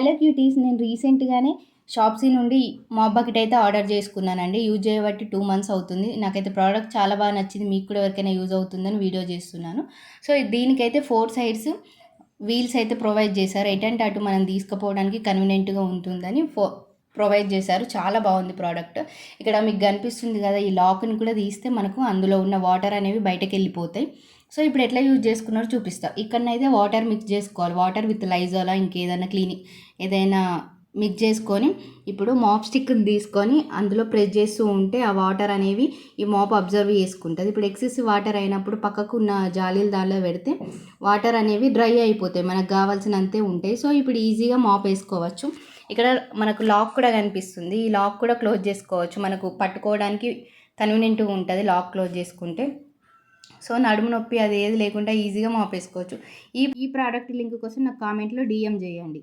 Hello cuties, నేను రీసెంట్గానే షాప్సీ నుండి మాప్ బకెట్ అయితే ఆర్డర్ చేసుకున్నానండి. యూజ్ చేయబట్టి 2 మంత్స్ అవుతుంది. నాకైతే ప్రోడక్ట్ చాలా బాగా నచ్చింది. మీకు కూడా ఎవరికైనా యూజ్ అవుతుందని వీడియో చేస్తున్నాను. సో దీనికైతే 4 సైడ్స్ వీల్స్ అయితే ప్రొవైడ్ చేశారు. ఎటంటే అటు మనం తీసుకుపోవడానికి కన్వీనియంట్గా ఉంటుందని ప్రొవైడ్ చేశారు. చాలా బాగుంది ప్రోడక్ట్. ఇక్కడ మీకు కనిపిస్తుంది కదా, ఈ లాక్ని కూడా తీస్తే మనకు అందులో ఉన్న వాటర్ అనేవి బయటకు వెళ్ళిపోతాయి. సో ఇప్పుడు ఎట్లా యూజ్ చేసుకున్నారో చూపిస్తా. ఇక్కడనైతే వాటర్ మిక్స్ చేసుకోవాలి. వాటర్ విత్ లైజాలా ఇంకేదైనా క్లీనింగ్ ఏదైనా మిక్స్ చేసుకొని ఇప్పుడు మాప్ స్టిక్ని తీసుకొని అందులో ప్రెస్ చేస్తూ ఉంటే ఆ వాటర్ అనేవి ఈ మాప్ అబ్జర్వ్ చేసుకుంటుంది. ఇప్పుడు ఎక్సెసివ్ వాటర్ అయినప్పుడు పక్కకు ఉన్న జాలీలు దానిలో పెడితే వాటర్ అనేవి డ్రై అయిపోతాయి, మనకు కావాల్సినంతే ఉంటాయి. సో ఇప్పుడు ఈజీగా మాప్ వేసుకోవచ్చు. ఇక్కడ మనకు లాక్ కూడా కనిపిస్తుంది. ఈ లాక్ కూడా క్లోజ్ చేసుకోవచ్చు, మనకు పట్టుకోవడానికి కన్వీనియంట్గా ఉంటుంది లాక్ క్లోజ్ చేసుకుంటే. సో నడుము నొప్పి అది ఏది లేకుండా ఈజీగా మాపేసుకోవచ్చు. ఈ ప్రోడక్ట్ లింక్ కోసం నాకు కామెంట్లో DM చేయండి.